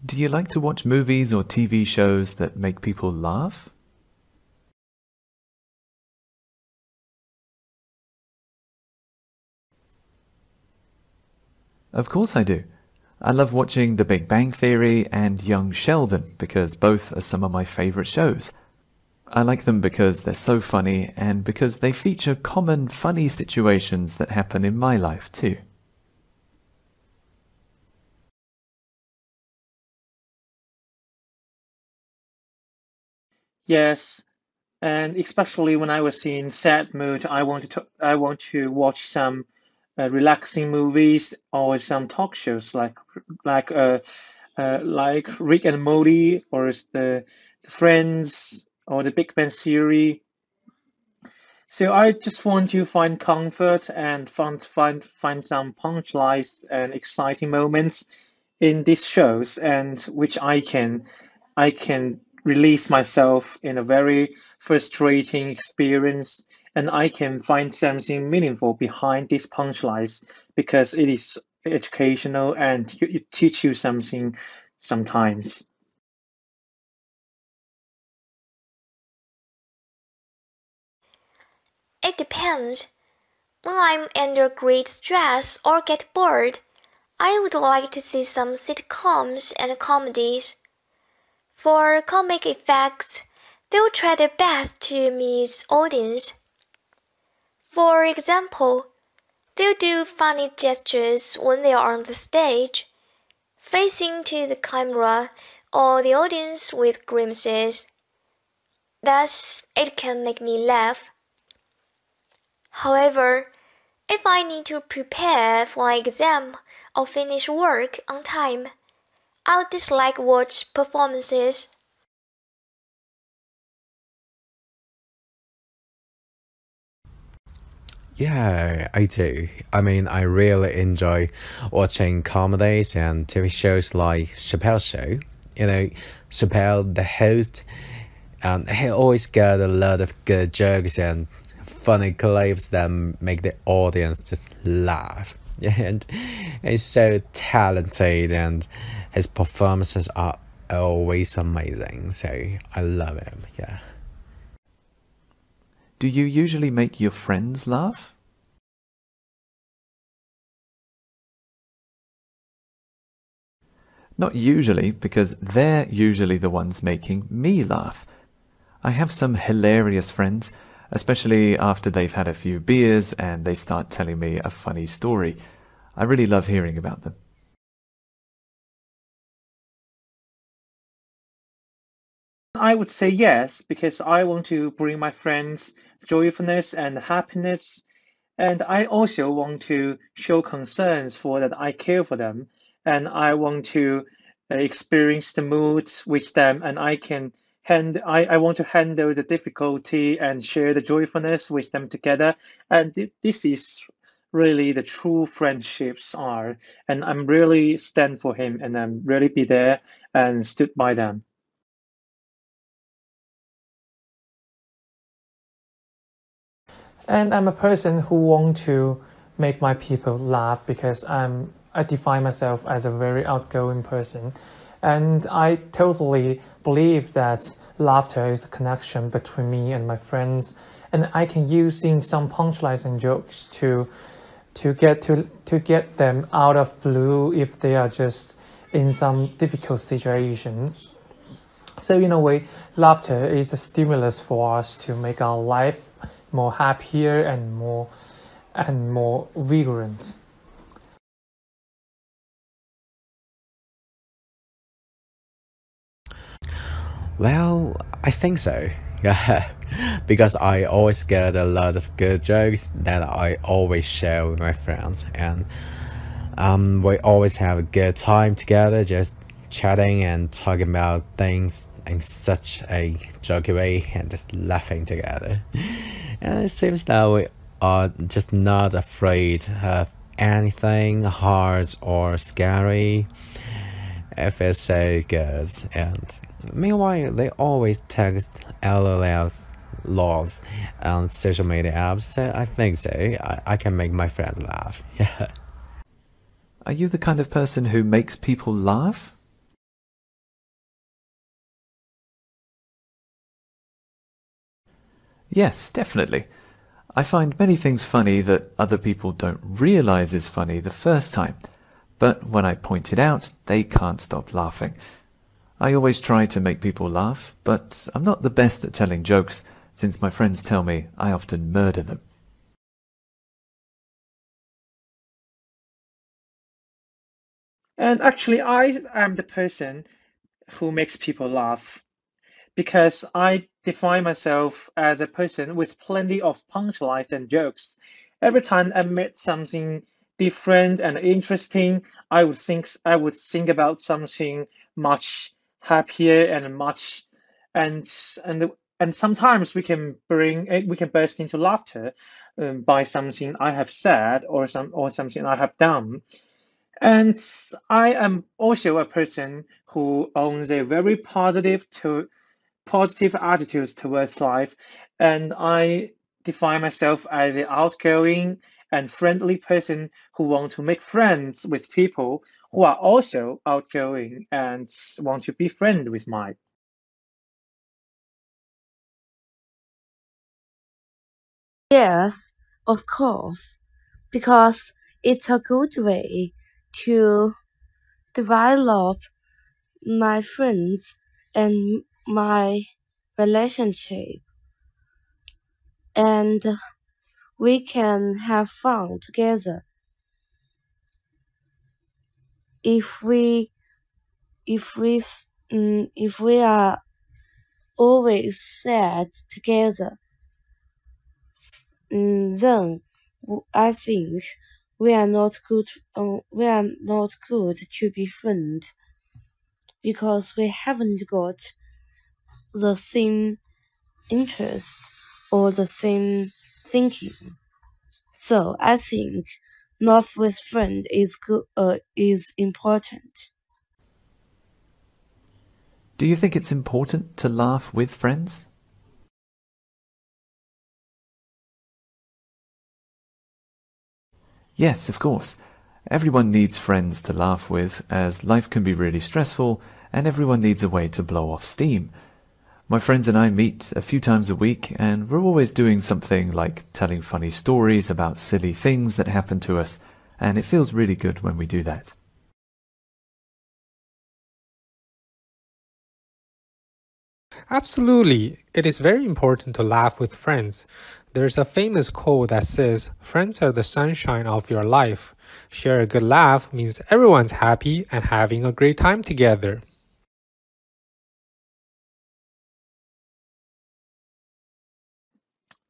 Do you like to watch movies or TV shows that make people laugh? Of course I do. I love watching The Big Bang Theory and Young Sheldon because both are some of my favorite shows. I like them because they're so funny and because they feature common funny situations that happen in my life too. Yes, and especially when I was in sad mood, I want to watch some relaxing movies or some talk shows like uh, like Rick and Morty or the Friends or the Big Bang Theory. So I just want to find comfort and find some punchlines and exciting moments in these shows, and which I can release myself in a very frustrating experience, and I can find something meaningful behind these punchlines because it is educational and it teach you something sometimes. It depends. When I'm under great stress or get bored, I would like to see some sitcoms and comedies. For comic effects, they'll try their best to amuse audience. For example, they'll do funny gestures when they are on the stage, facing to the camera or the audience with grimaces. Thus, it can make me laugh. However, if I need to prepare for an exam or finish work on time, I'll dislike watch performances. Yeah, I do. I mean, I really enjoy watching comedies and TV shows like Chappelle's Show. You know, Chappelle, the host, and he always got a lot of good jokes and funny clips that make the audience just laugh. And he's so talented, and his performances are always amazing. So I love him. Yeah. Do you usually make your friends laugh? Not usually, because they're usually the ones making me laugh. I have some hilarious friends, especially after they've had a few beers and they start telling me a funny story. I really love hearing about them. I would say yes, because I want to bring my friends joyfulness and happiness, and I also want to show concerns for that I care for them, and I want to experience the mood with them, and I want to handle the difficulty and share the joyfulness with them together, and this is really the true friendships are, and I'm really stand for him, and I'm really be there and stood by them. And I'm a person who want to make my people laugh because I define myself as a very outgoing person. And I totally believe that laughter is the connection between me and my friends. And I can using some punchlines and jokes to get them out of blue if they are just in some difficult situations. So in a way, laughter is a stimulus for us to make our life more happier and more vigorant. Well, I think so. Yeah, because I always get a lot of good jokes that I always share with my friends, and we always have a good time together, just chatting and talking about things in such a jokey way and just laughing together. And it seems that we are just not afraid of anything hard or scary. If it's so good. And meanwhile, they always text LOLs, LOLs on social media apps, so I think so. I can make my friends laugh. Yeah. Are you the kind of person who makes people laugh? Yes, definitely. I find many things funny that other people don't realize is funny the first time, but when I point it out, they can't stop laughing. I always try to make people laugh, but I'm not the best at telling jokes, since my friends tell me I often murder them. And actually, I am the person who makes people laugh because I define myself as a person with plenty of punchlines and jokes. Every time I met something different and interesting, I would think about something much happier and much and and sometimes we can burst into laughter by something I have said or something I have done. And I am also a person who owns a very positive attitudes towards life, and I define myself as an outgoing and friendly person who want to make friends with people who are also outgoing and want to be friends with mine. Yes, of course, because it's a good way to develop my friends and my relationship, and we can have fun together. If we if we are always sad together, then I think we are not good. We are not good to be friends because we haven't got the same interests or the same thinking. So I think laugh with friends is good. Is important. Do you think it's important to laugh with friends? Yes, of course. Everyone needs friends to laugh with, as life can be really stressful, and everyone needs a way to blow off steam. My friends and I meet a few times a week, and we're always doing something like telling funny stories about silly things that happen to us, and it feels really good when we do that. Absolutely. It is very important to laugh with friends. There's a famous quote that says, "Friends are the sunshine of your life." Share a good laugh means everyone's happy and having a great time together.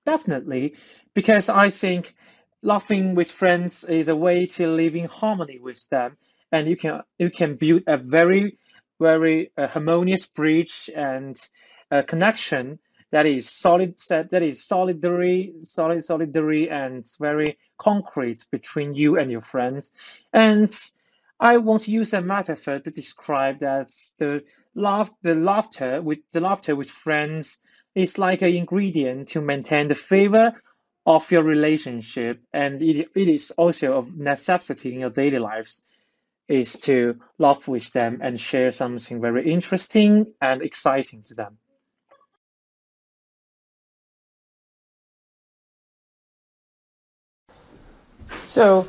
Definitely, because I think laughing with friends is a way to live in harmony with them, and you can build a very harmonious bridge and a connection that is solidary and very concrete between you and your friends. And I want to use a metaphor to describe that the laughter with friends is like an ingredient to maintain the favor of your relationship, and it is also of necessity in your daily lives is to laugh with them and share something very interesting and exciting to them. So,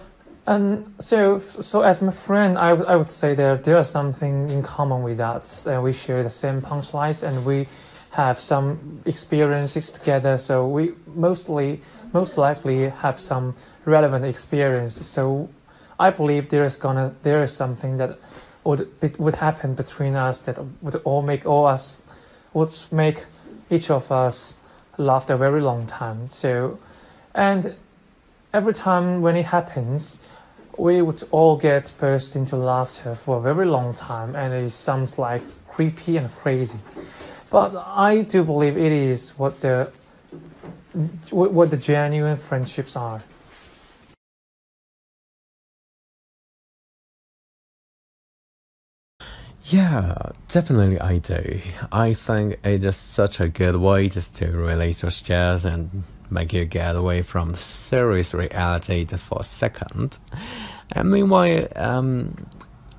so as my friend, I would say there are something in common with us, and we share the same punchlines, and we have some experiences together. So we most likely have some relevant experience. So I believe there is something that would happen between us that would make each of us laugh a very long time. So, and every time when it happens, we would all get burst into laughter for a very long time, and it sounds like creepy and crazy. But I do believe it is what the genuine friendships are. Yeah, definitely I do. I think it is such a good way just to release your stress and make you get away from the serious reality just for a second. And meanwhile,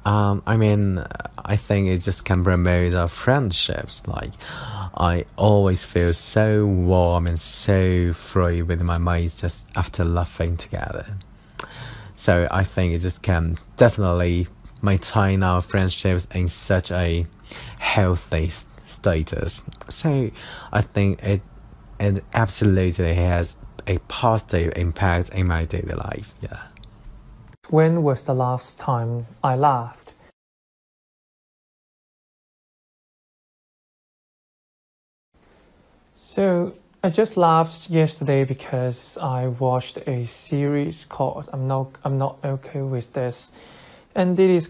I mean, I think it just can promote our friendships. Like, I always feel so warm and so free with my mates just after laughing together. So I think it just can definitely maintain our friendships in such a healthy status. So I think it absolutely has a positive impact in my daily life. Yeah. When was the last time I laughed? So I just laughed yesterday because I watched a series called I'm not okay with this, and it is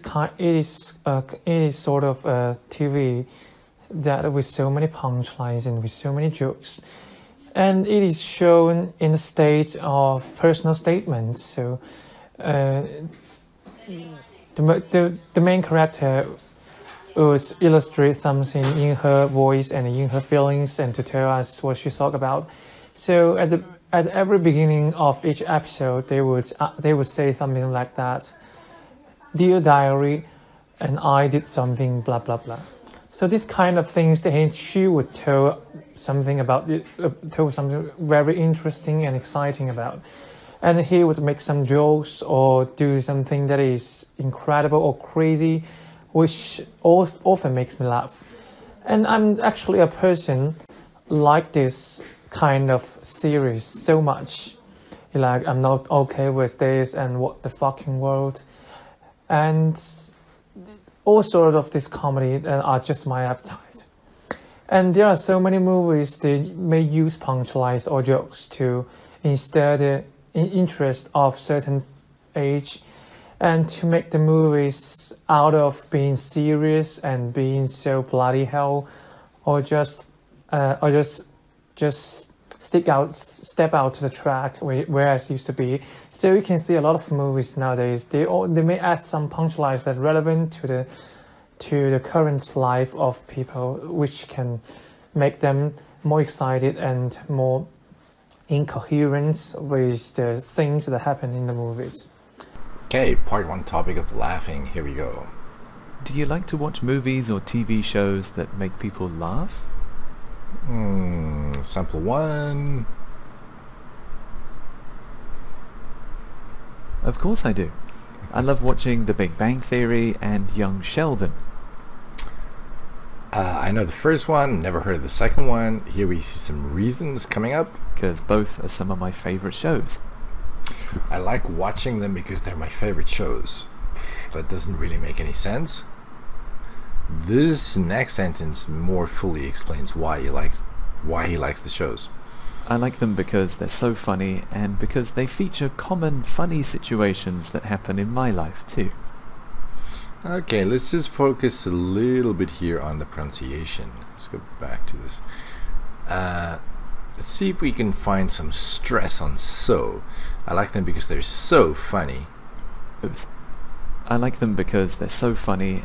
sort of a TV that with so many punchlines and with so many jokes, and it is shown in a state of personal statement. So the main character would illustrate something in her voice and in her feelings and to tell us what she thought about. So at every beginning of each episode, they would say something like that. Dear diary, and I did something blah blah blah. So this kind of things that she would tell something about tell something very interesting and exciting about. And he would make some jokes or do something that is incredible or crazy, which often makes me laugh. And I'm actually a person like this kind of series so much. Like, I'm not okay with this and what the fucking world. And all sorts of this comedy are just my appetite. And there are so many movies that may use punchlines or jokes to instead in interest of certain age, and to make the movies out of being serious and being so bloody hell, or just step out to the track where it used to be. So you can see a lot of movies nowadays. They may add some punchlines that are relevant to the current life of people, which can make them more excited and more in coherence with the things that happen in the movies. Okay, part one topic of laughing. Here we go. Do you like to watch movies or TV shows that make people laugh? Sample one. Of course I do. I love watching The Big Bang Theory and Young Sheldon. I know the first one, never heard of the second one. Here we see some reasons coming up. Because both are some of my favorite shows. I like watching them because they're my favorite shows. That doesn't really make any sense. This next sentence more fully explains why he likes the shows. I like them because they're so funny and because they feature common funny situations that happen in my life too. Okay, let's just focus a little bit here on the pronunciation. Let's go back to this. Let's see if we can find some stress on so. I like them because they're so funny. I like them because they're so funny.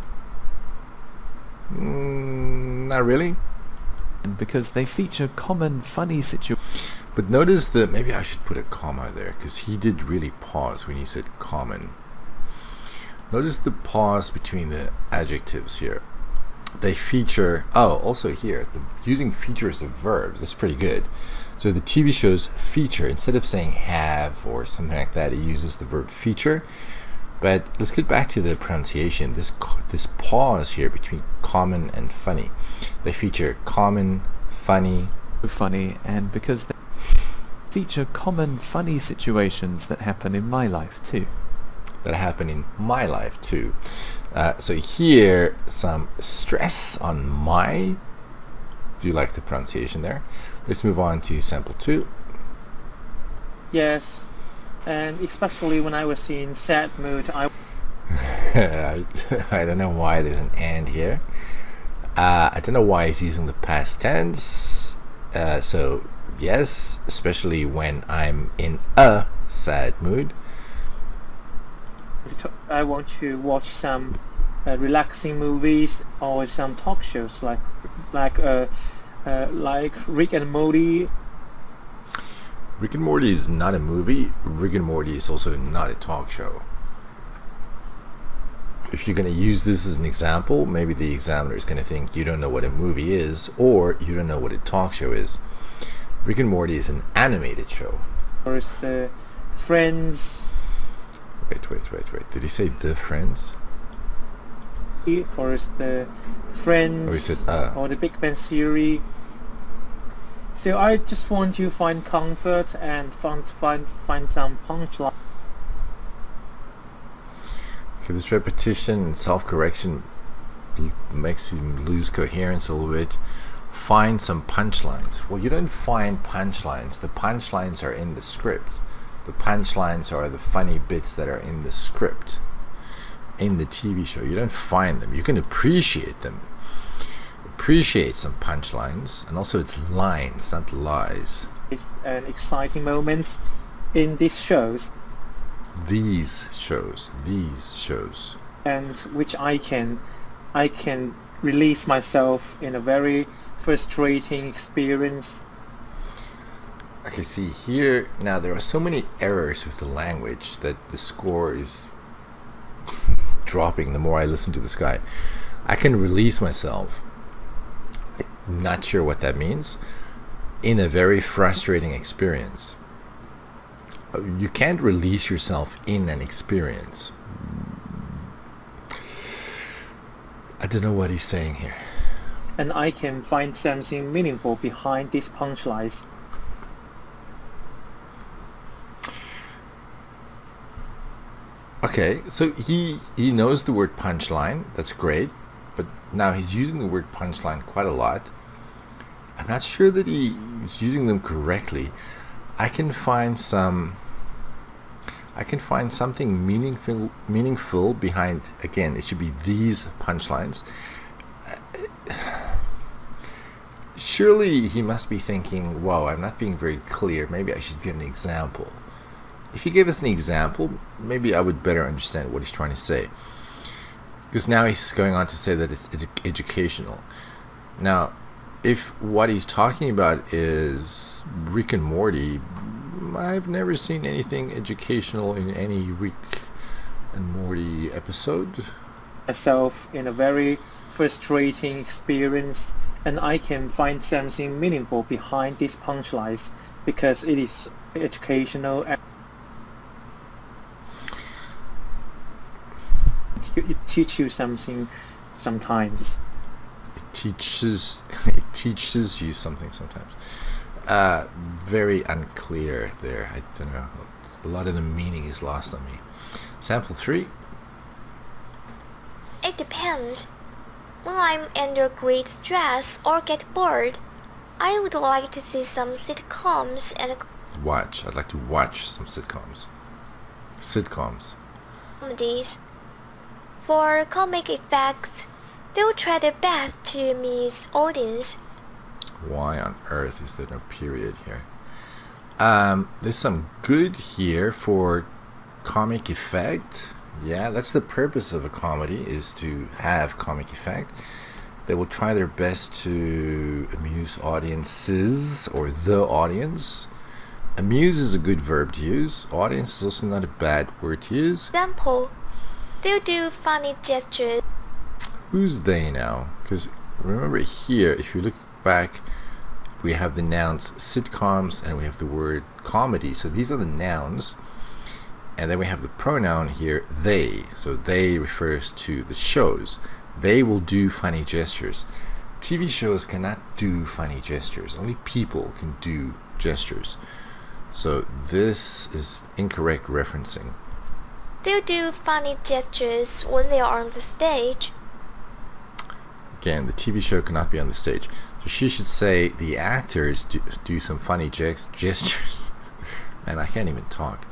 Not really. And because they feature common funny situations. But notice that maybe I should put a comma there, because he did really pause when he said common. Notice the pause between the adjectives here. They feature, also here, using feature as a verb. That's pretty good. So the TV shows feature, instead of saying have or something like that, it uses the verb feature. But let's get back to the pronunciation. This pause here between common and funny. They feature common, funny. Funny, and because they feature common funny situations that happen in my life too. That happen in my life too. So here, some stress on my. Do you like the pronunciation there? Let's move on to sample 2. Yes, and especially when I was in sad mood, I don't know why there's an and here. I don't know why he's using the past tense. So yes, especially when I'm in a sad mood. I want to watch some relaxing movies or some talk shows like Rick and Morty. Rick and Morty is not a movie. Rick and Morty is also not a talk show. if you're going to use this as an example, maybe the examiner is going to think you don't know what a movie is, or you don't know what a talk show is. Rick and Morty is an animated show. Or is the Friends? Wait. Did he say the Friends? Or is the Friends? Or he said or the Big Bang Theory? So I just want to find comfort and find some punchline. Okay, this repetition and self-correction makes him lose coherence a little bit. Find some punchlines. Well, you don't find punchlines. The punchlines are in the script. The punchlines are the funny bits that are in the script. In the TV show, you don't find them. You can appreciate them. Appreciate some punchlines, and also it's lines, not lies. It's an exciting moment in these shows. These shows, and which I can release myself in a very frustrating experience. Okay, see here, now there are so many errors with the language that the score is dropping the more I listen to this guy. I can release myself, not sure what that means, in a very frustrating experience. You can't release yourself in an experience. I don't know what he's saying here. And I can find something meaningful behind these punchlines. Okay, so he knows the word punchline. That's great. But now he's using the word punchline quite a lot. I'm not sure that he's using them correctly. I can find something meaningful behind, again, it should be these punchlines. Surely he must be thinking, whoa, I'm not being very clear, maybe I should give an example. If he gave us an example, maybe I would better understand what he's trying to say. Because now he's going on to say that it's educational. Now, if what he's talking about is Rick and Morty, I've never seen anything educational in any Rick and Morty episode. Myself in a very frustrating experience, and I can find something meaningful behind these punchlines because it is educational and it teaches you something sometimes. It teaches you something sometimes. Very unclear there. I don't know. A lot of the meaning is lost on me. Sample 3. It depends. When I'm under great stress or get bored, I would like to see some sitcoms and Watch. I'd like to watch some sitcoms. comedies. For comic effects, they will try their best to amuse audience. Why on earth is there no period here? There's some good here for comic effect. Yeah, that's the purpose of a comedy, is to have comic effect. They will try their best to amuse audiences, or the audience. Amuse is a good verb to use. Audience is also not a bad word to use. Example, they'll do funny gestures. Who's they now? Because remember here, if you look back, we have the nouns sitcoms and we have the word comedy. So these are the nouns. And then we have the pronoun here, they. So they refers to the shows. They will do funny gestures. TV shows cannot do funny gestures. Only people can do gestures. So this is incorrect referencing. They'll do funny gestures when they are on the stage. Again, the TV show cannot be on the stage. So she should say the actors do some funny gestures. Man, I can't even talk.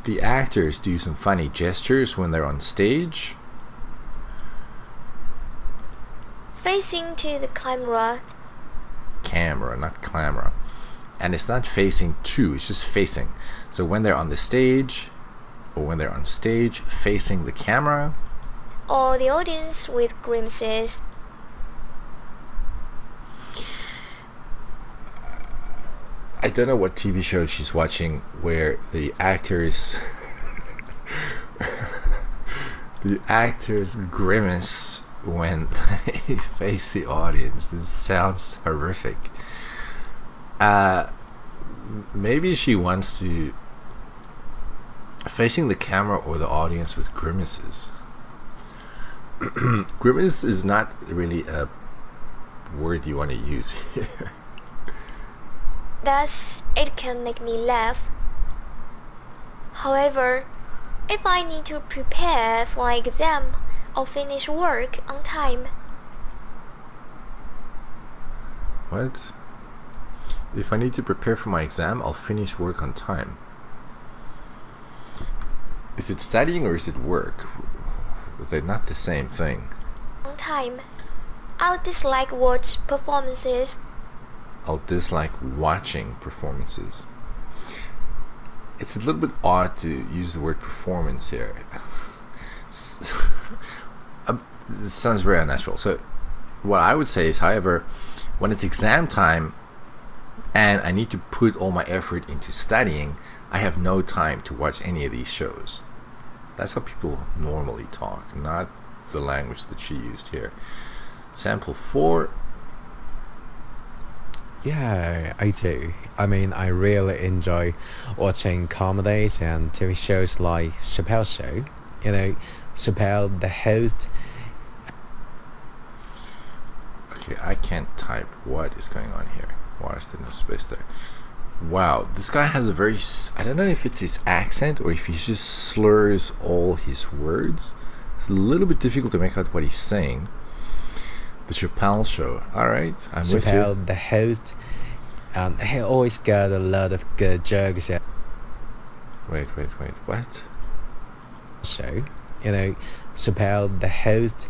The actors do some funny gestures when they're on stage. Facing to the camera. Camera, not clamor. And it's not facing to, it's just facing. So when they're on the stage, or when they're on stage facing the camera. Or the audience with grimaces. I don't know what TV show she's watching where the actors The actors grimace when they face the audience. This sounds horrific. Maybe she wants to facing the camera or the audience with grimaces. Grimace is not really a word you want to use here. Thus, it can make me laugh. However, if I need to prepare for an exam or finish work on time. What? If I need to prepare for my exam, I'll finish work on time. Is it studying or is it work? They're not the same thing. On time. I'll dislike watch performances. I'll dislike watching performances. It's a little bit odd to use the word performance here. It sounds very unnatural. So what I would say is, however, when it's exam time and I need to put all my effort into studying, I have no time to watch any of these shows. That's how people normally talk, not the language that she used here. Sample 4. Yeah, I do. I mean, I really enjoy watching comedies and TV shows like Chappelle's Show. You know, Chappelle, the host. Okay, I can't type. What is going on here? Why is there no space there? Wow, this guy has a very... I don't know if it's his accent or if he just slurs all his words. It's a little bit difficult to make out what he's saying. The Chappelle Show. Alright, I'm with you. Chappelle, the host, he always got a lot of good jokes. Wait, what? Show, you know, Chappelle, the host,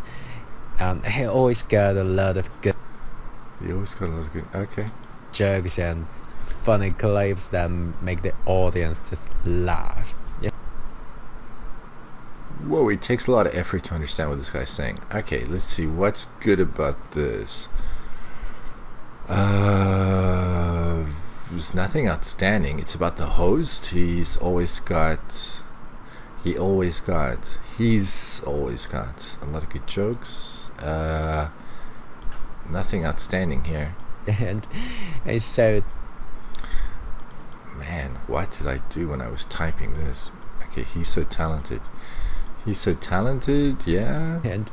he always got a lot of good. He always got a lot of good... Okay. Jokes and funny clips that make the audience just laugh. Yeah. Whoa, it takes a lot of effort to understand what this guy's saying. Okay, let's see. What's good about this? There's nothing outstanding. It's about the host. He's always got a lot of good jokes. Nothing outstanding here. And it's so... Man, what did I do when I was typing this? Okay, he's so talented. He's so talented, yeah. And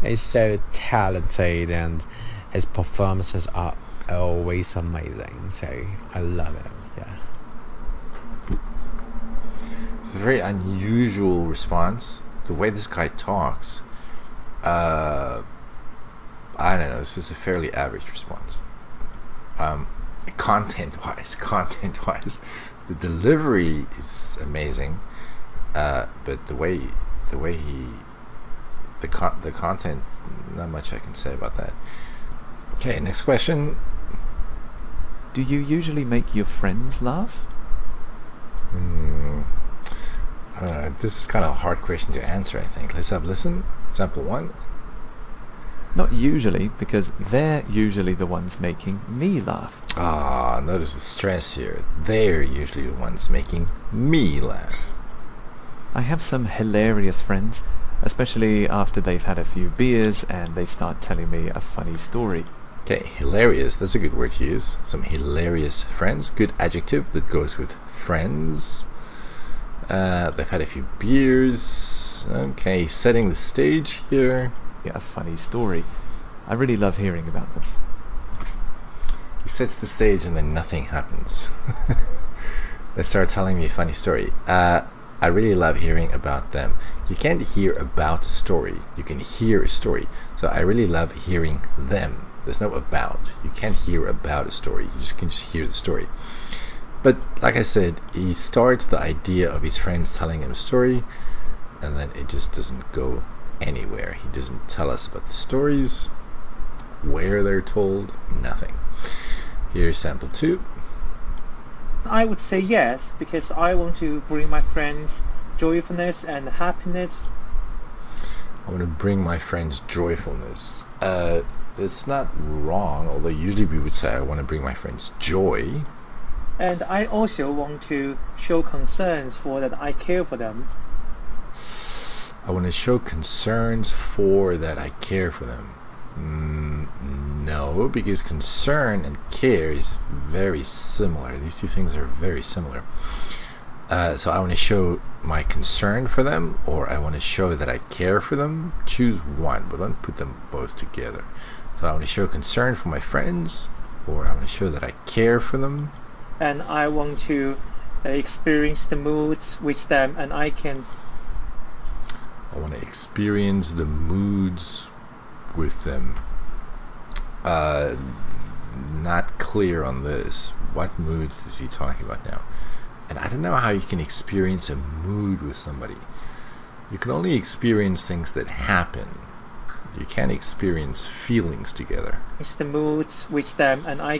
he's so talented, and his performances are always amazing. So I love it. Yeah. It's a very unusual response. The way this guy talks, I don't know. This is a fairly average response. Content-wise, the delivery is amazing, but the content, not much I can say about that. Okay, next question. Do you usually make your friends laugh? I don't know. This is kind of a hard question to answer, I think. Let's have a listen. Example 1. Not usually, because they're usually the ones making me laugh. Ah, notice the stress here. They're usually the ones making me laugh. I have some hilarious friends, especially after they've had a few beers and they start telling me a funny story. Okay, hilarious. That's a good word to use. Some hilarious friends. Good adjective that goes with friends. They've had a few beers. Okay, setting the stage here. A funny story. I really love hearing about them. He sets the stage and then nothing happens. They start telling me a funny story. I really love hearing about them. You can't hear about a story. You can hear a story. So I really love hearing them. There's no about. You can't hear about a story. You can just hear the story. But like I said, he starts the idea of his friends telling him a story, and then it just doesn't go anywhere. He doesn't tell us about the stories, where they're told, nothing. Here's sample 2. I would say yes, because I want to bring my friends joyfulness and happiness. I want to bring my friends joyfulness. It's not wrong, although usually we would say I want to bring my friends joy. And I also want to show concerns for that I care for them. I want to show concerns for that I care for them. No, because concern and care is very similar. These two things are very similar. So I want to show my concern for them, or I want to show that I care for them. Choose one, but don't put them both together. So I want to show concern for my friends, or I want to show that I care for them. And I want to experience the moods with them, and I want to experience the moods with them. Not clear on this. What moods is he talking about now? And I don't know how you can experience a mood with somebody. You can only experience things that happen. You can't experience feelings together. It's the moods with them, and I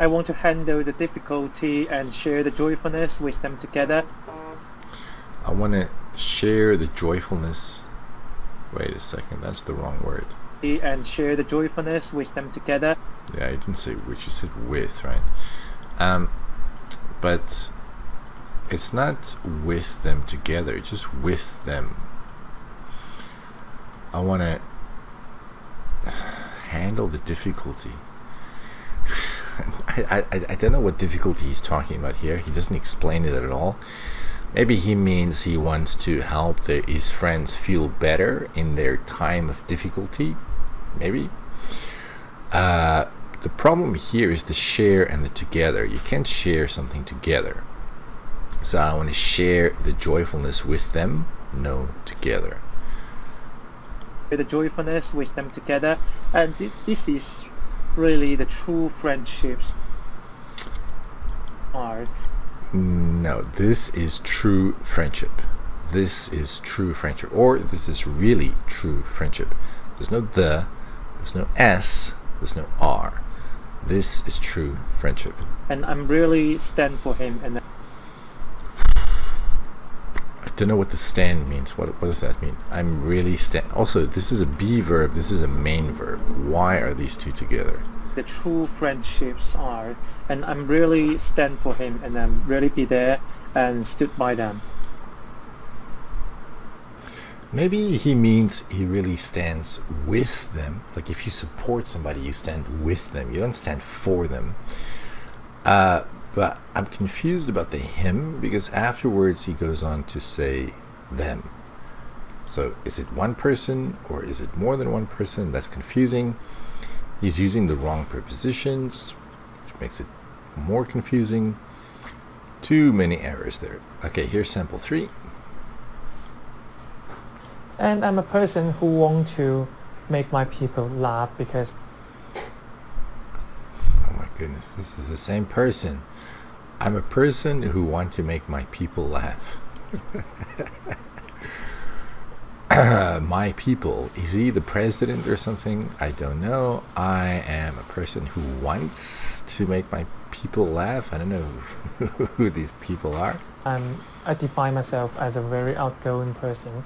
want to handle the difficulty and share the joyfulness with them together. I want to share the joyfulness. Wait a second, that's the wrong word. And share the joyfulness with them together. Yeah, you didn't say which, you said with, right? But it's not with them together, it's just with them. I want to handle the difficulty. I don't know what difficulty he's talking about here. He doesn't explain it at all. Maybe he means he wants to help his friends feel better in their time of difficulty. Maybe. The problem here is the share and the together. You can't share something together. So I want to share the joyfulness with them, no together. The joyfulness with them together, and this is really the true friendships are. No, this is true friendship. This is true friendship, or this is really true friendship. There's no the, there's no S, there's no R. This is true friendship. And I'm really stand for him. And I don't know what the stand means. What does that mean? I'm really stand. Also, this is a be verb. This is a main verb. Why are these two together? The true friendships are, and I'm really stand for him, and I'm really be there and stood by them. Maybe he means he really stands with them. Like if you support somebody, you stand with them. You don't stand for them. But I'm confused about the him, because afterwards he goes on to say them. So is it one person or is it more than one person? That's confusing. He's using the wrong prepositions, which makes it more confusing. Too many errors there. Okay, here's sample 3. And I'm a person who want to make my people laugh because... Oh my goodness, this is the same person. I'm a person who want to make my people laugh. My people, is he the president or something? I don't know. I am a person who wants to make my people laugh. I don't know who these people are. I define myself as a very outgoing person.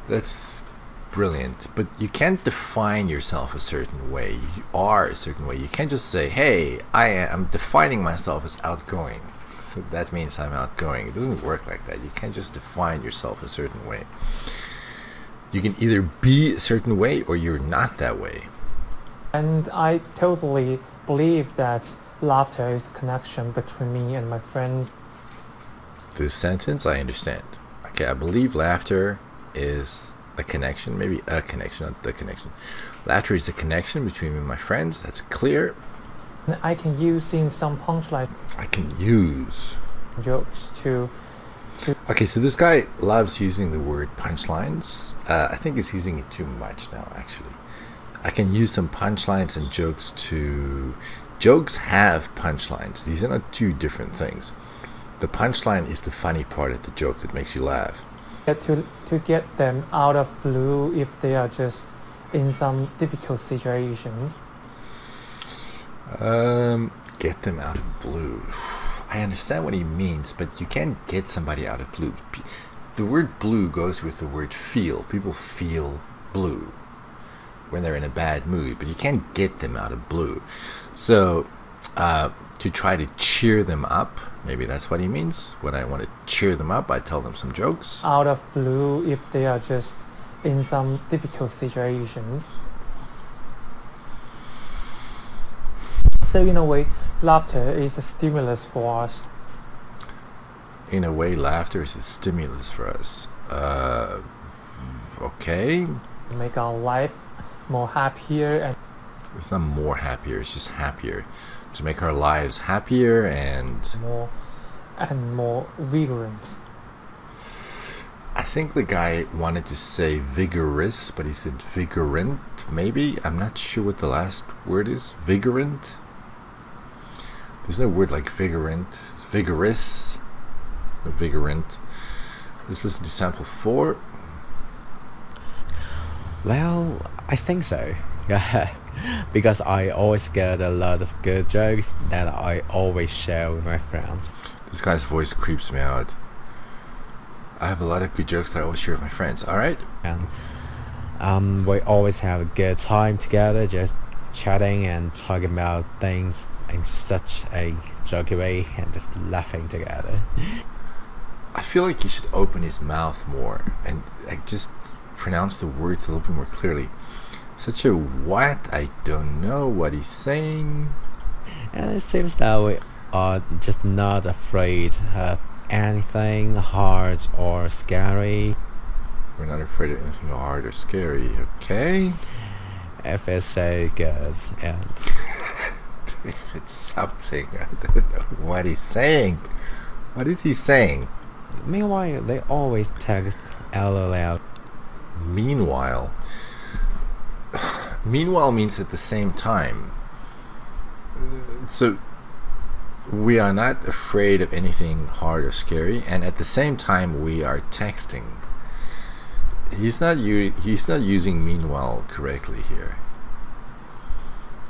That's brilliant, but you can't define yourself a certain way. You are a certain way. You can't just say, hey, I'm defining myself as outgoing, so that means I'm outgoing. It doesn't work like that. You can't just define yourself a certain way. You can either be a certain way or you're not that way. And I totally believe that laughter is a connection between me and my friends. This sentence I understand. Okay, I believe laughter is a connection, maybe a connection, not the connection. Laughter is a connection between me and my friends. That's clear. And I can use some punchline I can use jokes to... Okay, so this guy loves using the word punchlines. I think he's using it too much now, actually. I can use some punchlines and jokes to... Jokes have punchlines. These are not two different things. The punchline is the funny part of the joke that makes you laugh. To get them out of blue if they are just in some difficult situations. Get them out of blue. I understand what he means, but you can't get somebody out of blue. The word blue goes with the word feel. People feel blue when they're in a bad mood, but you can't get them out of blue. So to try to cheer them up, Maybe that's what he means. When I want to cheer them up, I tell them some jokes. Out of blue, if they are just in some difficult situations. So in a way, laughter is a stimulus for us. In a way, laughter is a stimulus for us. Okay. Make our life more happier and It's not more happier, it's just happier. To make our lives happier and more vigorant. I think the guy wanted to say vigorous, but he said vigorant, maybe? I'm not sure what the last word is. Vigorant? There's no word like vigorant. It's vigorous. It's no vigorant. Let's listen to sample 4. Well, I think so. Yeah, because I always get a lot of good jokes that I always share with my friends. This guy's voice creeps me out. I have a lot of good jokes that I always share with my friends. Alright? And we always have a good time together, just chatting and talking about things in such a jokey way and just laughing together. I feel like he should open his mouth more and just pronounce the words a little bit more clearly. Such a what? I don't know what he's saying. And it seems that we are just not afraid of anything hard or scary. We're not afraid of anything hard or scary, okay? If it's so good and If it's something, I don't know what he's saying. What is he saying? meanwhile they always text LOL. Meanwhile. Meanwhile means at the same time. So we are not afraid of anything hard or scary, and at the same time we are texting. He's not using meanwhile correctly here.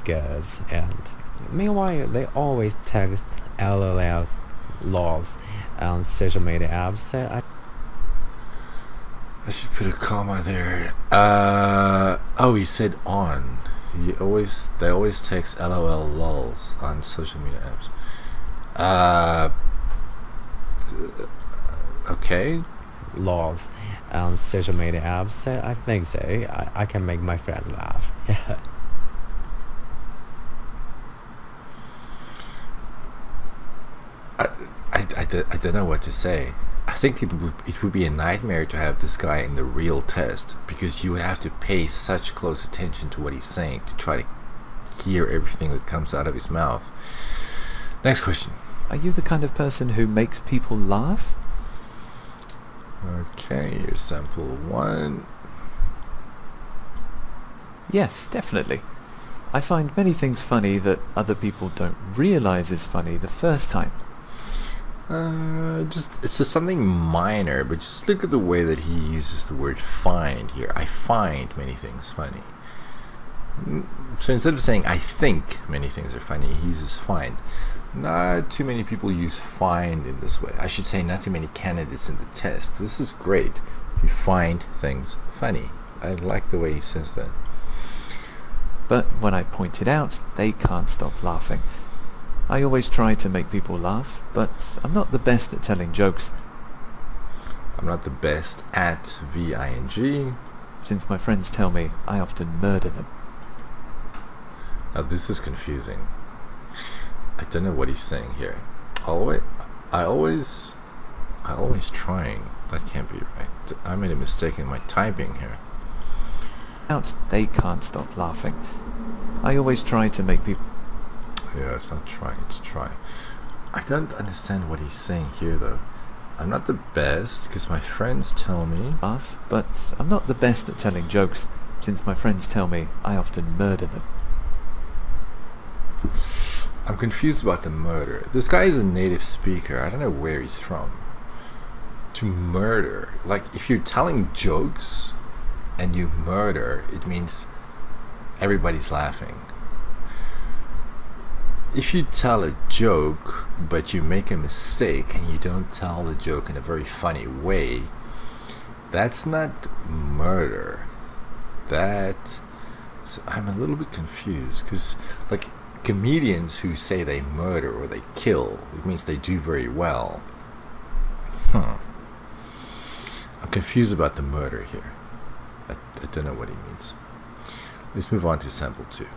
Good and meanwhile they always text LOLs lols on social media apps, so I should put a comma there. Oh, he said on. They always text LOL lols on social media apps. Okay. lols on social media apps, so I think so. I can make my friends laugh. Yeah. I don't know what to say. I think it would be a nightmare to have this guy in the real test, because you would have to pay such close attention to what he's saying to try to hear everything that comes out of his mouth. Next question. Are you the kind of person who makes people laugh? Okay, here's sample 1. Yes, definitely. I find many things funny that other people don't realize is funny the first time. It's just something minor, but just look at the way that he uses the word find here. I find many things funny. So instead of saying I think many things are funny, he uses find. Not too many people use find in this way. I should say not too many candidates in the test. This is great. You find things funny. I like the way he says that. But when I point it out, they can't stop laughing. I always try to make people laugh, but I'm not the best at telling jokes. I'm not the best at VING. Since my friends tell me, I often murder them. Now this is confusing. I don't know what he's saying here. I always trying. That can't be right. I made a mistake in my typing here. They can't stop laughing. I always try to make people... Yeah, it's not trying, it's try. I don't understand what he's saying here though. I'm not the best, because my friends tell me... laugh, but I'm not the best at telling jokes. Since my friends tell me, I often murder them. I'm confused about the murder. This guy is a native speaker. I don't know where he's from. To murder. Like, if you're telling jokes and you murder, it means everybody's laughing. If you tell a joke, but you make a mistake and you don't tell the joke in a very funny way, that's not murder. I'm a little bit confused, because, like, comedians who say they murder or they kill, it means they do very well. I'm confused about the murder here. I don't know what he means. Let's move on to sample 2.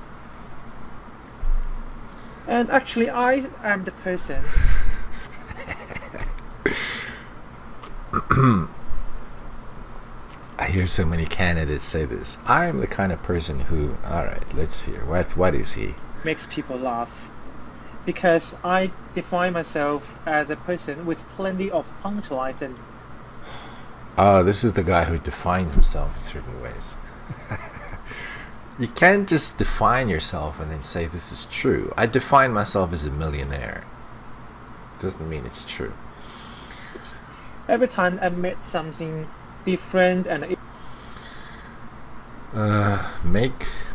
And actually, I am the person. I hear so many candidates say this. I am the kind of person who, alright, let's hear. What is he? Makes people laugh. Because I define myself as a person with plenty of punchlines and... Oh, this is the guy who defines himself in certain ways. You can't just define yourself and then say this is true. I define myself as a millionaire. Doesn't mean it's true. Every time I made something different and...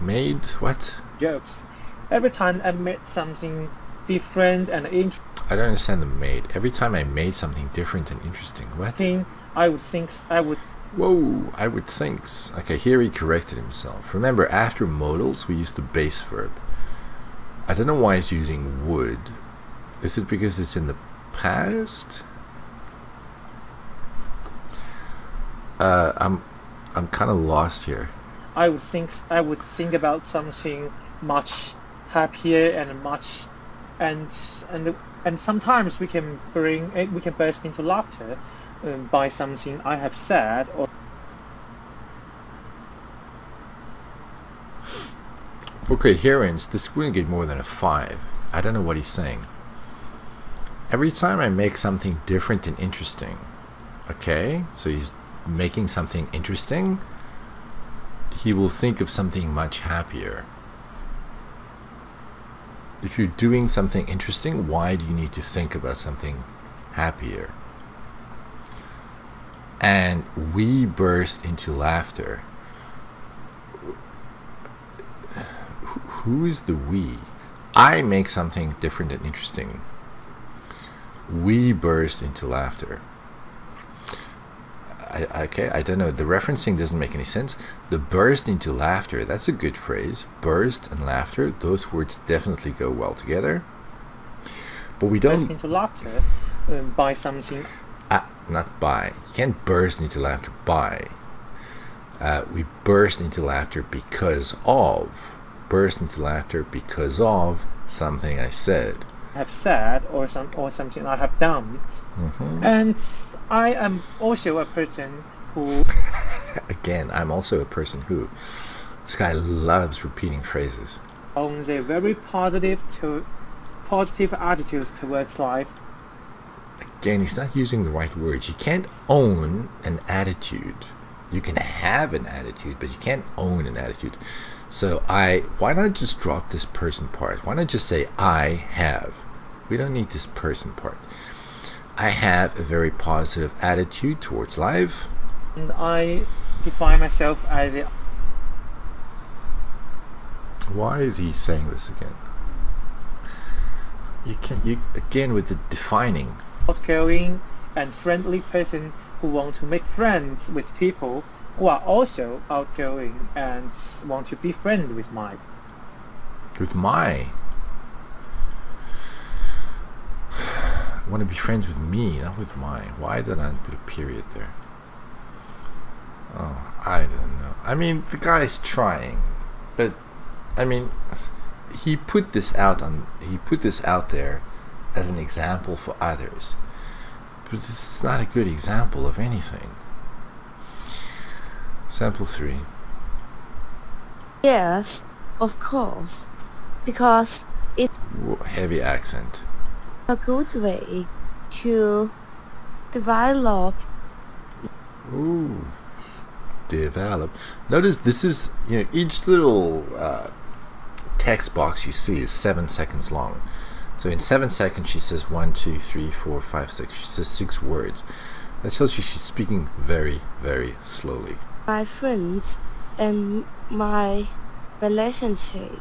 made what? Jokes. Every time I made something different and interesting... I don't understand the made. Every time I made something different and interesting. What? I would think... Whoa, I would think. Okay, here he corrected himself. Remember, after modals, we use the base verb. I don't know why he's using would. Is it because it's in the past? I'm kind of lost here. I would think about something much happier and much... And sometimes we can burst into laughter by something I have said or... For coherence, this wouldn't get more than a 5. I don't know what he's saying. Every time I make something different and interesting. Okay, so he's making something interesting. He will think of something much happier. If you're doing something interesting, why do you need to think about something happier? And we burst into laughter. Who is the we? I make something different and interesting. We burst into laughter. Okay, I don't know. The referencing doesn't make any sense. The burst into laughter, that's a good phrase. Burst and laughter, those words definitely go well together. But we don't... Burst into laughter by something... not by. You can't burst into laughter by. We burst into laughter because of. Burst into laughter because of something I said. Have said or something I have done. And I am also a person who... Again, I'm also a person who... This guy loves repeating phrases. Owns a very positive attitude towards life. Again, he's not using the right words. You can't own an attitude. You can have an attitude, but you can't own an attitude. So why not just drop this person part? Why not just say I have? We don't need this person part. I have a very positive attitude towards life. And I define myself as a... Why is he saying this again? You again with the defining. Outgoing and friendly person who want to make friends with people who are also outgoing and want to be friends with my... Want to be friends with me, not with my. Why did I put a period there? Oh, I don't know. I mean, the guy's trying, but I mean, he put this out there as an example for others, but this is not a good example of anything. Sample 3. Yes, of course, because it's heavy accent. a good way to develop. Ooh, develop. Notice this is, each little text box you see is 7 seconds long. So in 7 seconds she says 1, 2, 3, 4, 5, 6. She says 6 words. That tells you she's speaking very, very slowly. My friends and my relationship.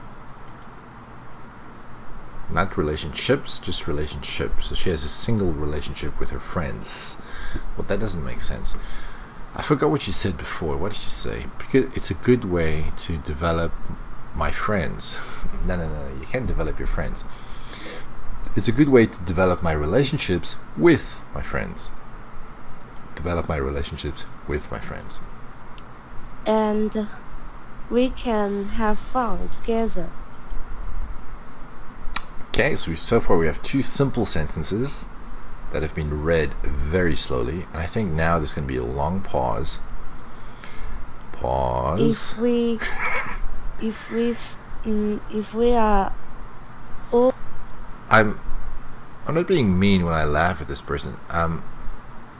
Not relationships, just relationships. So she has a single relationship with her friends. Well, that doesn't make sense. I forgot what she said before. What did she say? Because it's a good way to develop my friends. No, you can't develop your friends. It's a good way to develop my relationships with my friends. Develop my relationships with my friends. And we can have fun together. Okay, so far we have 2 simple sentences that have been read very slowly. And I think now there's going to be a long pause. Pause. If we are all... I'm not being mean when I laugh at this person.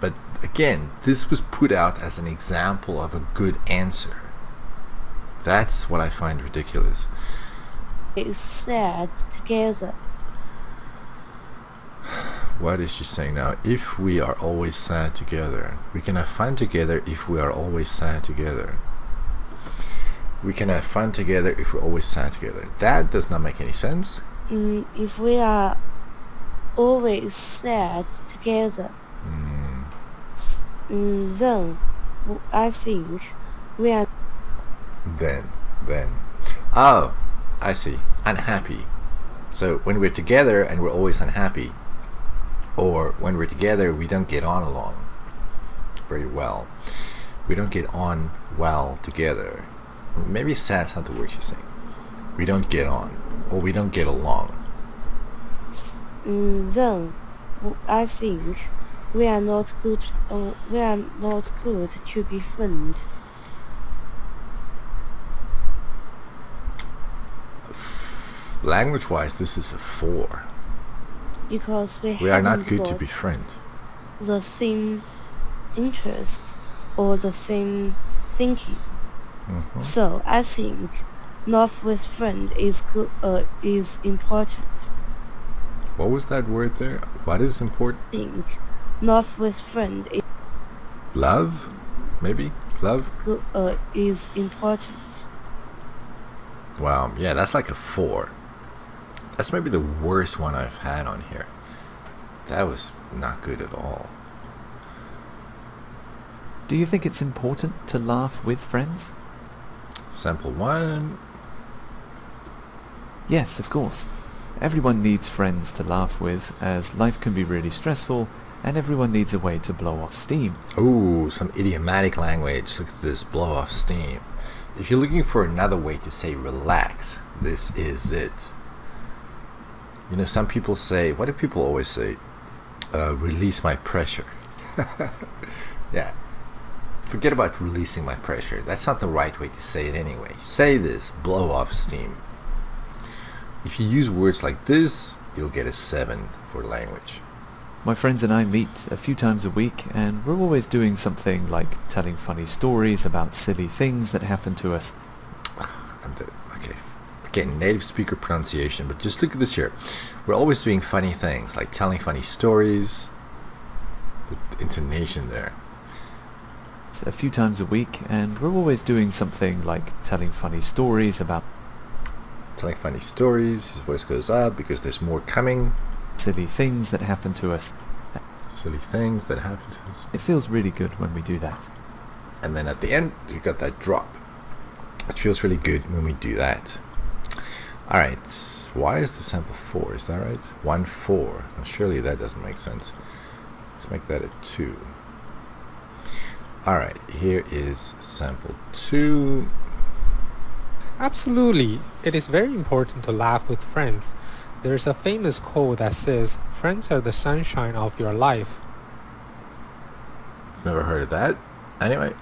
But again, this was put out as an example of a good answer. That's what I find ridiculous. It's sad together. What is she saying now? If we are always sad together. We can have fun together if we are always sad together. We can have fun together if we're always sad together. That does not make any sense. If we are always sad together, then I think we are... Then. Oh, I see. Unhappy. So when we're together and we're always unhappy, or when we're together we don't get on along very well. We don't get on well together. Maybe sad's not the word she's saying. We don't get on, or we don't get along. Then I think we are not good. We are not good to be friends. Language-wise, this is a 4. Because we are not haven't good to got be friends. the same interests or the same thinking. So I think not with friend is good. Is important. What was that word there? What is important? I think not with friend is Love? Maybe? Love? good. Is important. Wow, yeah, that's like a 4. That's maybe the worst one I've had on here. That was not good at all. Do you think it's important to laugh with friends? Sample 1. Yes, of course. Everyone needs friends to laugh with, as life can be really stressful, and everyone needs a way to blow off steam. Ooh, some idiomatic language. Look at this, blow off steam. If you're looking for another way to say relax, this is it. You know, some people say, what do people always say? Release my pressure. Yeah. Forget about releasing my pressure. That's not the right way to say it anyway. Say this, blow off steam. If you use words like this, you'll get a 7 for language. My friends and I meet a few times a week, and we're always doing something like telling funny stories about silly things that happen to us. Okay, again, native speaker pronunciation, but just look at this here. We're always doing funny things, like telling funny stories. The intonation there. A few times a week, and we're always doing something like telling funny stories about... Telling funny stories, his voice goes up because there's more coming. Silly things that happen to us. Silly things that happen to us. It feels really good when we do that. And then at the end, we got that drop. It feels really good when we do that. Alright, why is the sample 4? Is that right? 1, 4. Now, surely that doesn't make sense. Let's make that a 2. Alright, here is sample 2. Absolutely. It is very important to laugh with friends. There's a famous quote that says, "Friends are the sunshine of your life." Never heard of that. Anyway.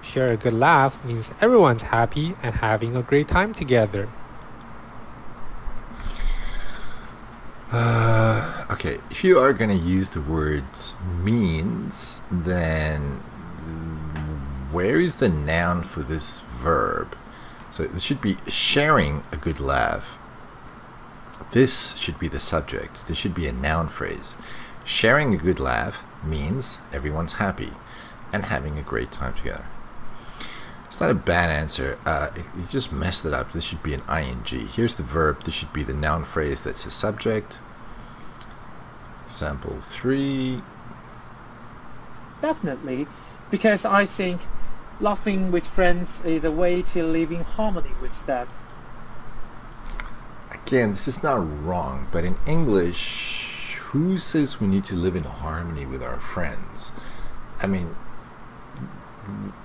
Share a good laugh means everyone's happy and having a great time together. Okay, if you are going to use the words means, then where is the noun for this verb? So it should be sharing a good laugh. This should be the subject. This should be a noun phrase. Sharing a good laugh means everyone's happy and having a great time together. It's not a bad answer. You just messed it up. This should be an ing. Here's the verb. This should be the noun phrase that's the subject. Sample 3. Definitely, because I think laughing with friends is a way to live in harmony with them. again, this is not wrong, but in English, who says we need to live in harmony with our friends? I mean,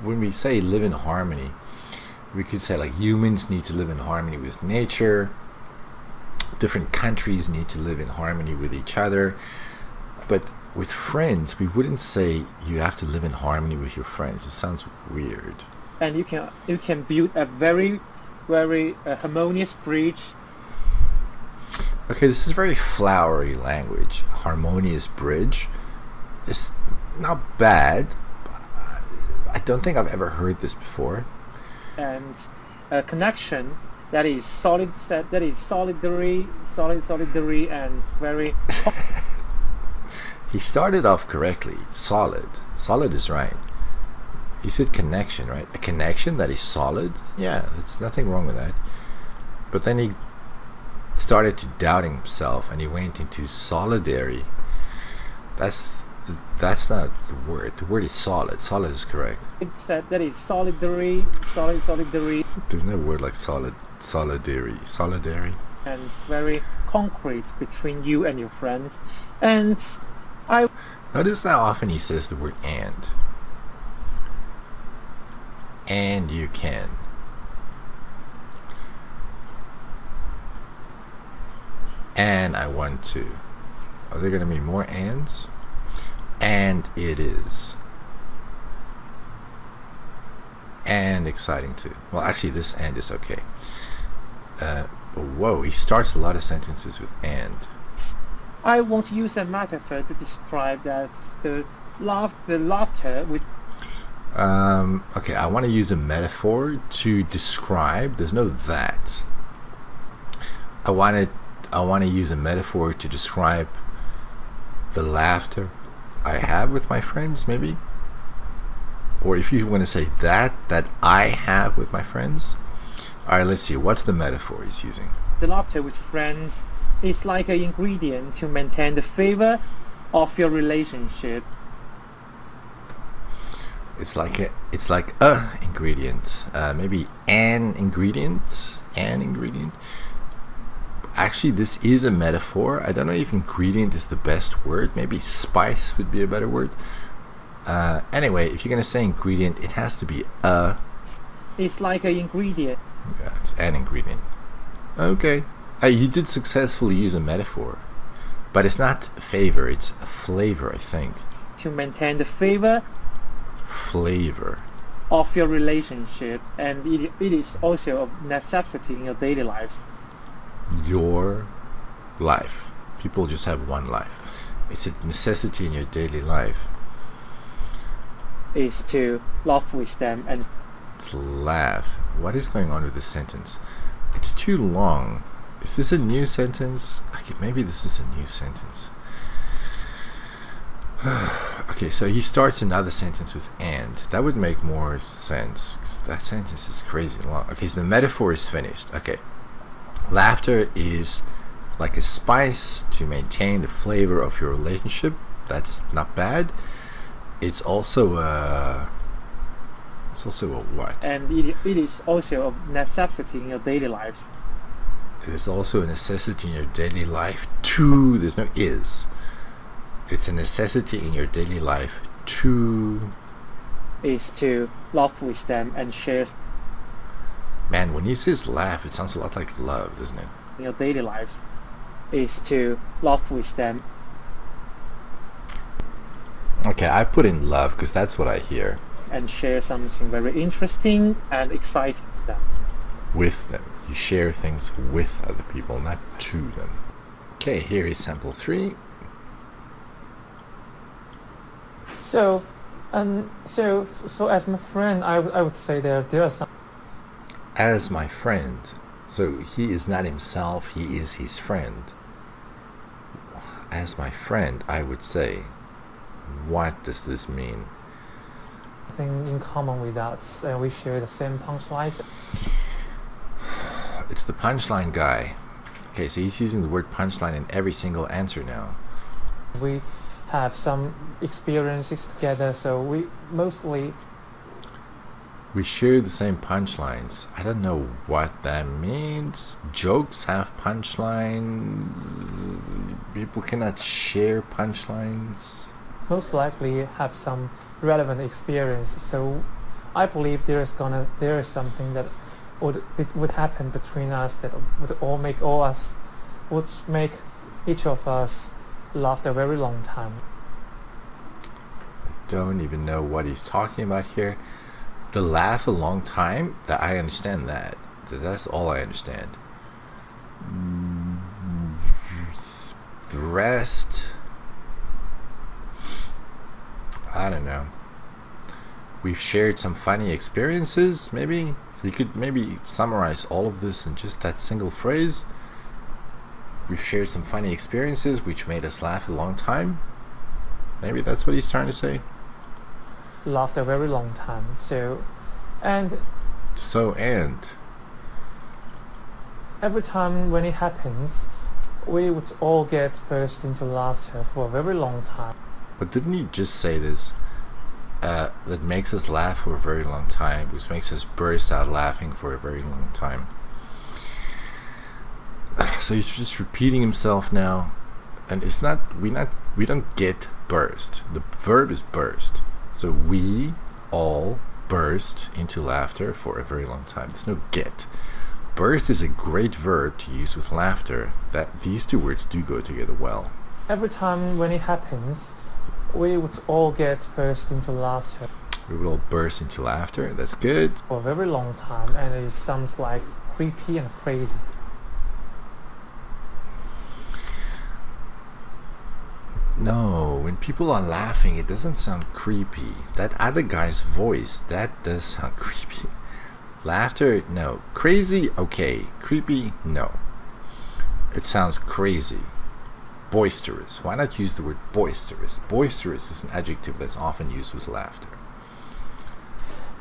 when we say live in harmony, we could say like humans need to live in harmony with nature, different countries need to live in harmony with each other, but with friends, we wouldn't say you have to live in harmony with your friends. It sounds weird. And you can build a very harmonious bridge. Okay, this is very flowery language. Harmonious bridge. It's not bad. I don't think I've ever heard this before. And a connection that is solidary, and very. He started off correctly. Solid. Solid is right. He said connection, right? A connection that is solid? Yeah, there's nothing wrong with that. But then he started to doubt himself and he went into solidary. That's not the word. The word is solid. Solid is correct. It said that is solidary. There's no word like solid. Solidary. And very concrete between you and your friends. And I notice how often he says the word and. And you can. And I want to. Are there going to be more ands? And it is. And exciting too. Well, actually this and is okay. Whoa, he starts a lot of sentences with and. I won't use a metaphor to describe that the laughter with. Okay, I want to use a metaphor to describe. There's no that. I want to use a metaphor to describe the laughter I have with my friends, maybe. Or if you want to say that I have with my friends. All right, let's see. What's the metaphor he's using? The laughter with friends is like an ingredient to maintain the flavor of your relationship. It's like a ingredient, maybe an ingredient. Actually, this is a metaphor. I don't know if ingredient is the best word. Maybe spice would be a better word. Anyway, if you're gonna say ingredient, it has to be a. It's like an ingredient. Yeah, it's an ingredient. Okay, you did successfully use a metaphor, but it's not favor. It's a flavor, I think. To maintain the flavor of your relationship, and it is also a necessity in your daily lives. Your life. People just have one life. It's a necessity in your daily life. Is to laugh with them and. It's laugh. What is going on with this sentence? It's too long. Is this a new sentence? Okay, maybe this is a new sentence. Okay, so he starts another sentence with and. That would make more sense. That sentence is crazy long. Okay, so the metaphor is finished. Okay. Laughter is like a spice to maintain the flavor of your relationship. That's not bad. It's also a what? And it is also a necessity in your daily lives. It is also a necessity in your daily life to. There's no is. It's a necessity in your daily life to. Is to laugh with them and share. Man, when he says laugh, it sounds a lot like love, doesn't it? In your daily lives, is to laugh with them. Okay, I put in love because that's what I hear. And share something very interesting and exciting to them. With them. You share things with other people, not to them. Okay, here is sample 3. So as my friend, I would say there are some. As my friend. So he is not himself, he is his friend. As my friend, I would say. What does this mean? Thing in common with us, and we share the same punchlines. It's the punchline guy. Okay, so he's using the word punchline in every single answer now. We have some experiences together, so we mostly. We share the same punchlines. I don't know what that means. Jokes have punchlines. People cannot share punchlines. Most likely have some relevant experience. So I believe there is something that would happen between us that would make each of us laugh a very long time. I don't even know what he's talking about here. The laugh a long time, that I understand that. That's all I understand. The rest, I don't know. We've shared some funny experiences, maybe. You could maybe summarize all of this in just that single phrase. We've shared some funny experiences which made us laugh a long time. Maybe that's what he's trying to say. Laughed a very long time. And every time when it happens, we would all get burst into laughter for a very long time. But didn't he just say this? That makes us laugh for a very long time, which makes us burst out laughing for a very long time. So he's just repeating himself now, and it's not we don't get burst. The verb is burst. So we all burst into laughter for a very long time. There's no get. Burst is a great verb to use with laughter. That these two words do go together well. Every time when it happens, we would all get burst into laughter. We would all burst into laughter. That's good. For a very long time, and it sounds like creepy and crazy. No, when people are laughing, it doesn't sound creepy. That other guy's voice, that does sound creepy. Laughter, no. Crazy, okay. Creepy, no. It sounds crazy. Boisterous. Why not use the word boisterous? Boisterous is an adjective that's often used with laughter.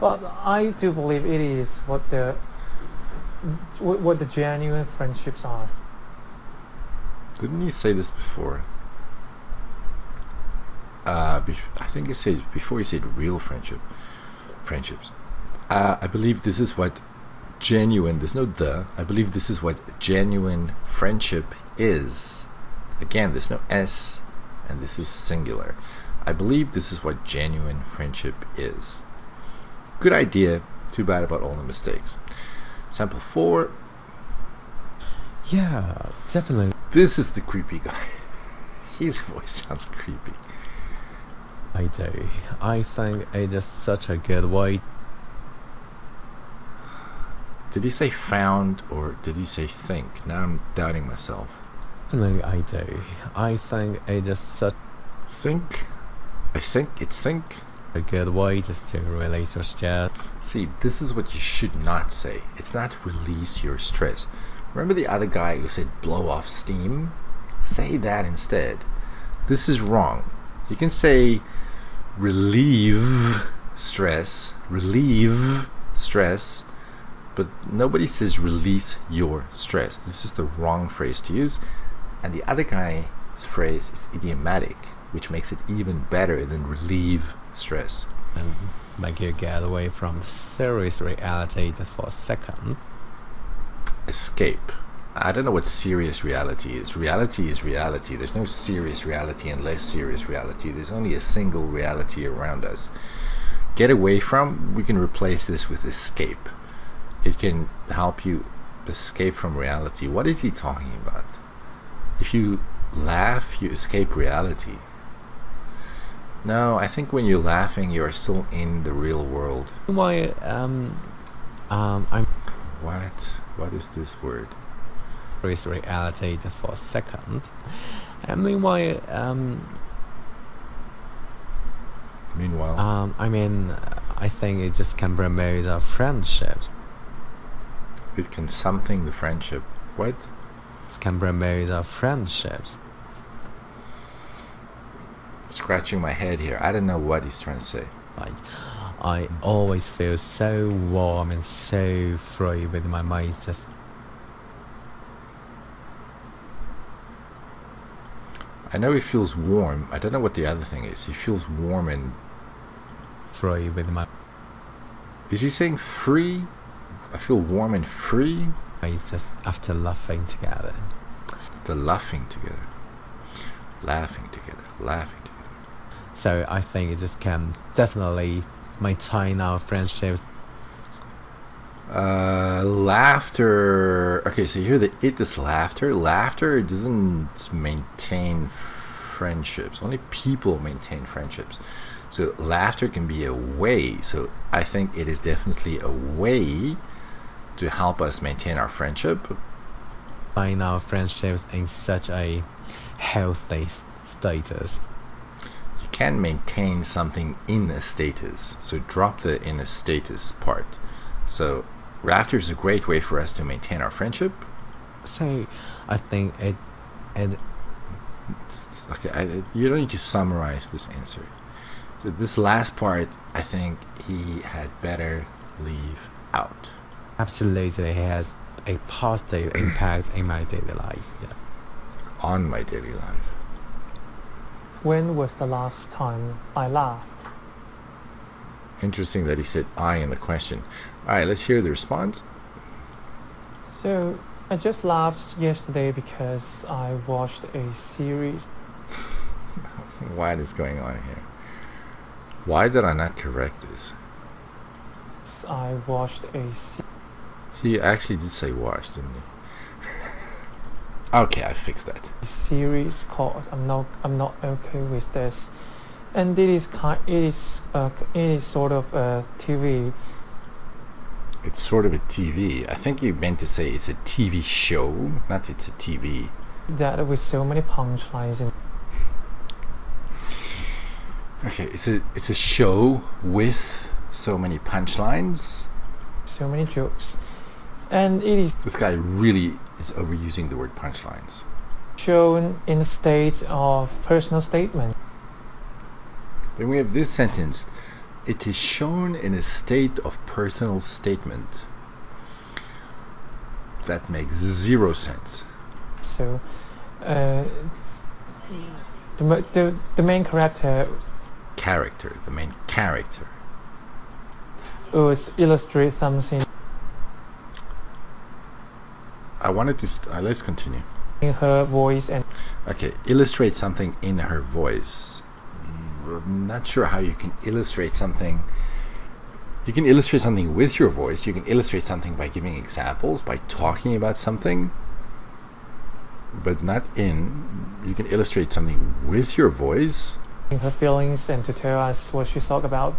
But I do believe it is what the genuine friendships are. Didn't he say this before? I think he said before he said real friendships. I believe this is what genuine, there's no the, I believe this is what genuine friendship is. Again, there's no S, and this is singular. I believe this is what genuine friendship is. Good idea, too bad about all the mistakes. Sample 4. Yeah, definitely. This is the creepy guy. His voice sounds creepy. I do. I think it is such a good way. Did he say found or did he say think? Now I'm doubting myself. Definitely I do. I think it is such Think? I think it's think. a good way just to release your stress. See, this is what you should not say. It's not release your stress. Remember the other guy who said blow off steam? Say that instead. This is wrong. You can say relieve stress, but nobody says release your stress. This is the wrong phrase to use. And the other guy's phrase is idiomatic, which makes it even better than relieve stress. And make you get away from serious reality just for a second. Escape. I don't know what serious reality is. Reality is reality. There's no serious reality and less serious reality. There's only a single reality around us. Get away from, we can replace this with escape. It can help you escape from reality. What is he talking about? If you laugh, you escape reality. No, I think when you're laughing, you are still in the real world. Why I'm What is this word? serious reality just for a second. And meanwhile, I mean, I think it just can promote our friendships. It can something the friendship. What? It can promote our friendships. Scratching my head here. I don't know what he's trying to say. Like, I always feel so warm and so free with my mind just I know he feels warm. I don't know what the other thing is. He feels warm and free with my Is he saying free? I feel warm and free. It's just after laughing together. The laughing together. Laughing together. Laughing together. So I think it just can definitely maintain our friendship. Laughter. Okay, so here the it is laughter. Laughter doesn't maintain friendships. Only people maintain friendships. So laughter can be a way. So I think it is definitely a way to help us maintain our friendship. Find our friendships in such a healthy status. You can maintain something in a status. So drop the in a status part. So laughter is a great way for us to maintain our friendship. So I think it okay, you don't need to summarize this answer. So this last part, I think he had better leave out. absolutely has a positive impact in my daily life. Yeah. On my daily life. When was the last time I laughed? Interesting that he said I in the question. Alright, let's hear the response. So I just laughed yesterday because I watched a series. What is going on here? Why did I not correct this? I watched a He actually did say watch, didn't he? Okay, I fixed that. series called I'm not okay with this, and it is sort of a TV. It's sort of a TV. I think you meant to say it's a TV show, not it's a TV. That with so many punchlines and Okay, it's a show with so many punchlines. so many jokes, and it is This guy really is overusing the word punchlines. shown in a state of personal statement. Then we have this sentence. It is shown in a state of personal statement. That makes zero sense. So the main character The main character. would illustrate something I wanted to. Let's continue. in her voice and Okay, illustrate something in her voice. I'm not sure how you can illustrate something. You can illustrate something with your voice. You can illustrate something by giving examples, by talking about something, but not in. You can illustrate something with your voice. her feelings and to tell us what she thought about.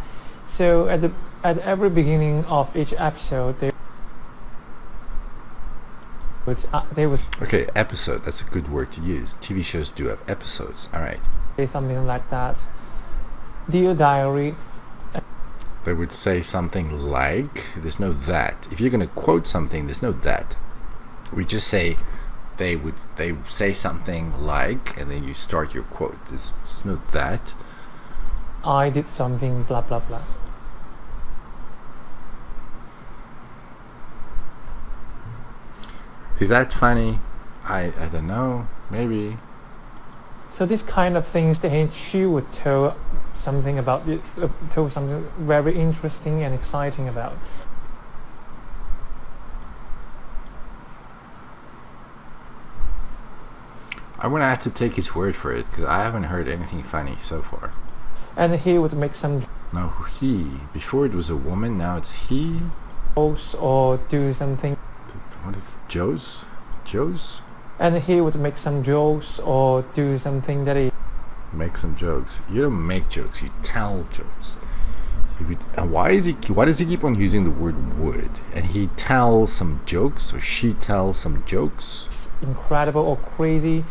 So at every beginning of each episode, they would Okay, episode. That's a good word to use. TV shows do have episodes. All right. say something like that. Dear diary, They would say something like, there's no that. If you're going to quote something, there's no that. We just say, they say something like, and then you start your quote. There's no that. I did something blah blah blah. Is that funny? I don't know. Maybe. So this kind of things that she would tell something about it, tell something very interesting and exciting about. I'm going to have to take his word for it, because I haven't heard anything funny so far. And he would make some No, he. Before it was a woman, now it's he. jokes or do something. What is it? Joe's? Joe's? And he would make some jokes or do something that he Make some jokes. You don't make jokes, you tell jokes. And why does he keep on using the word would? And he tells some jokes, or she tells some jokes. incredible or crazy,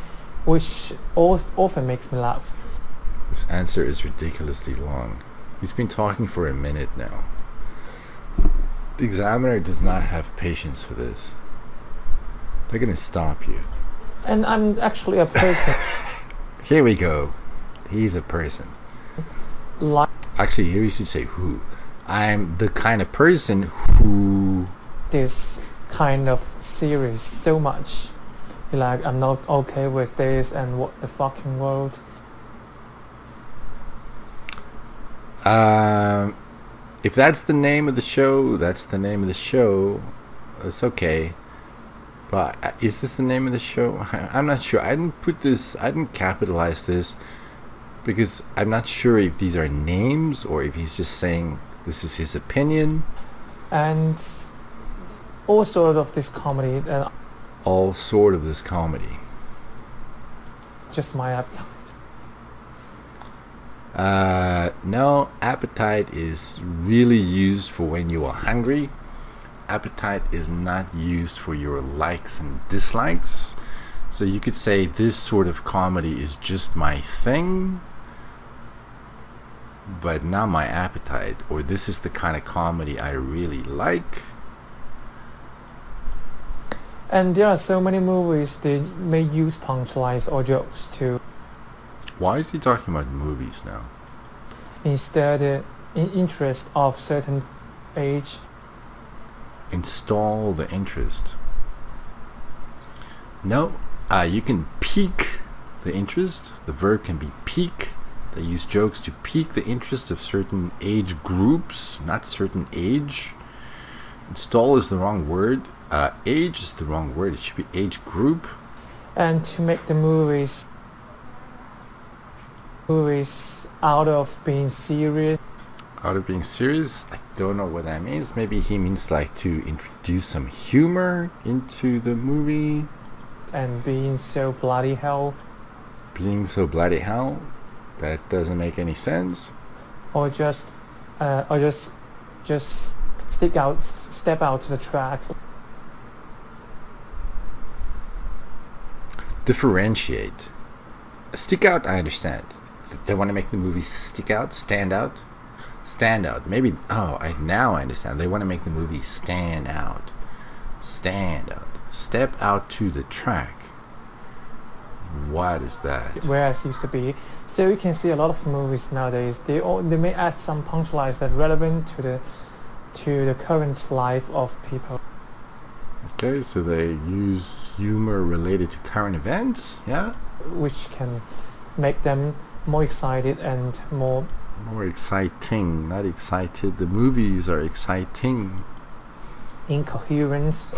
which often makes me laugh. This answer is ridiculously long. He's been talking for a minute now. The examiner does not have patience for this. They're going to stop you. And I'm actually a person Here we go. He's a person. like Actually, here you should say who. I'm the kind of person who... this kind of series so much. Like, I'm not okay with this and what the fucking world. If that's the name of the show, that's the name of the show. It's okay. But is this the name of the show? I'm not sure. I didn't capitalize this because I'm not sure if these are names or if he's just saying this is his opinion. And all sort of this comedy, and All sort of this comedy. just my appetite. No, appetite is really used for when you are hungry. Appetite is not used for your likes and dislikes. So you could say this sort of comedy is just my thing, but not my appetite, or this is the kind of comedy I really like. And there are so many movies that may use punchlines or jokes to Why is he talking about movies now? instead in interest of certain age. Install the interest. No, you can pique the interest. The verb can be pique. They use jokes to pique the interest of certain age groups, not certain age. Install is the wrong word. Age is the wrong word. It should be age group. And to make the movies out of being serious, Out of being serious, I don't know what that means. Maybe he means like to introduce some humor into the movie. and being so bloody hell, Being so bloody hell, that doesn't make any sense. or just step out to the track. Differentiate. Stick out, I understand. They want to make the movie stick out, stand out. Stand out. Maybe, now I understand. They want to make the movie stand out. Stand out. Step out to the track. What is that? Whereas used to be. So you can see a lot of movies nowadays. They may add some punchlines that relevant to the current life of people. Okay, so they use humor related to current events, yeah? Which can make them more excited and more exciting, not excited. The movies are exciting. incoherence.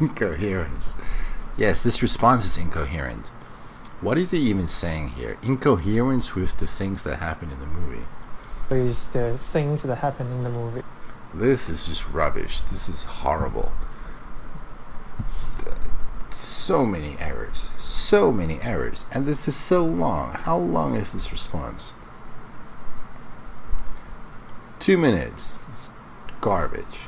Incoherence. Yes, this response is incoherent. What is he even saying here? Incoherence with the things that happen in the movie. Is the things that happen in the movie. This is just rubbish. This is horrible. So many errors. So many errors. And this is so long. How long is this response? 2 minutes. It's garbage.